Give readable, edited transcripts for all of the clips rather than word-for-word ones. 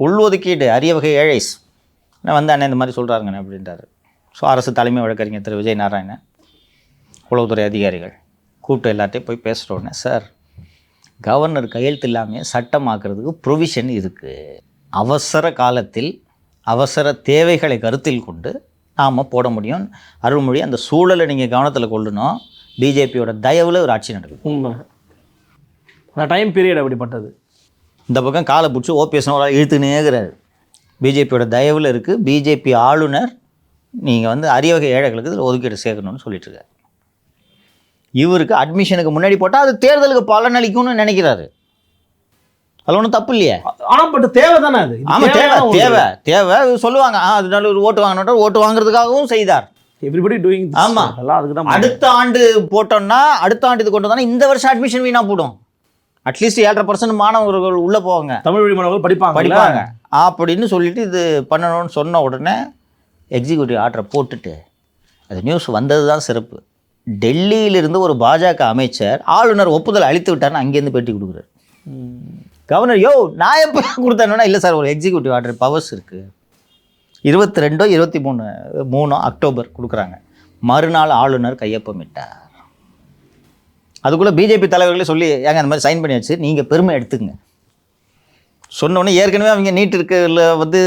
உள்ஒதுக்கீடு அரிய வகை ஏழைஸ் நான் வந்து அண்ணன் இந்த மாதிரி சொல்கிறாருங்கண்ணே அப்படின்றாரு. ஸோ அரசு தலைமை வழக்கறிஞர் திரு விஜய் நாராயணன், உளவுத்துறை அதிகாரிகள் கூப்பிட்டு எல்லாத்தையும் போய் பேசுகிறோன்னே, சார் கவர்னர் கையெழுத்து இல்லாமல் சட்டமாக்குறதுக்கு ப்ரொவிஷன் இருக்குது. அவசர காலத்தில் அவசர தேவைகளை கருத்தில் கொண்டு நாம் போட முடியும். அருள்மொழி, அந்த சூழலை நீங்கள் கவனத்தில் கொள்ளணும். பிஜேபியோட தயவில் ஒரு ஆட்சி நடக்குது. உண்மை. அந்த டைம் பீரியட் அப்படிப்பட்டது. இந்த பக்கம் காலை பிடிச்சி ஓபிஎஸ் இழுத்துனேங்கிறாரு. பிஜேபியோட தயவில் இருக்குது. பிஜேபி ஆளுநர் நீங்கள் வந்து அரிய வகை ஏழைகளுக்கு இதில் ஒதுக்கீடு சேர்க்கணும்னு சொல்லிட்டு இருக்காரு. இவருக்கு அட்மிஷனுக்கு முன்னாடி போட்டால் அது தேர்தலுக்கு பலனளிக்கும்னு நினைக்கிறாரு. அதில் ஒன்றும் தப்பு இல்லையே. ஆனால் பட் தேவை தானே அது. ஆமாம், தேவை சொல்லுவாங்க. அதனால ஒரு ஓட்டு வாங்கணும், ஓட்டு வாங்குறதுக்காகவும் செய்தார். Everybody doing. ஆமாம், அதுக்கு தான் அடுத்த ஆண்டு போட்டோம்னா அடுத்த ஆண்டு இது கொண்டு வந்தோம்னா இந்த வருஷம் அட்மிஷன் வீணாக போடும். அட்லீஸ்ட் 7.5% மாணவர்கள் உள்ளே போவாங்க, தமிழ் வழி மாணவர்கள் படிப்பாங்க அப்படின்னு சொல்லிட்டு இது பண்ணணும்னு சொன்ன உடனே எக்ஸிக்யூட்டிவ் ஆர்டரை போட்டுட்டு அது நியூஸ் வந்தது தான் சிறப்பு. டெல்லியிலிருந்து ஒரு பாஜக அமைச்சர் ஆளுநர் ஒப்புதல் அளித்து விட்டார்னு அங்கேருந்து பேட்டி கொடுக்குறாரு. கவர்னர், யோ நான் எப்போ கொடுத்தேன்னா, இல்லை சார் ஒரு எக்ஸிக்யூட்டிவ் ஆர்டர் பவர்ஸ் இருக்குது, 22 23 அக்டோபர் கொடுக்குறாங்க. மறுநாள் ஆளுநர் கையொப்பமிட்டார். அதுக்குள்ளே பிஜேபி தலைவர்களே சொல்லி ஏங்க அந்த மாதிரி சைன் பண்ணியாச்சு, நீங்கள் பெருமை எடுத்துக்கங்க சொன்னோன்னே, ஏற்கனவே அவங்க நீட் இருக்கிறதுல வந்து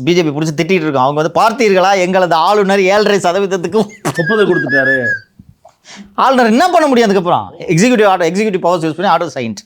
பிஜேபி பிடிச்சி திட்டிகிட்டு இருக்கோம். அவங்க வந்து பார்த்தீர்களா எங்களது ஆளுநர் 7.5% ஒப்புதல் கொடுத்துட்டாரு. ஆளுநர் என்ன பண்ண முடியும்? அதுக்கப்புறம் எக்ஸிக்யூட்டிவ் பவர்ஸ் யூஸ் பண்ணி ஆர்டர் சைன்ட்.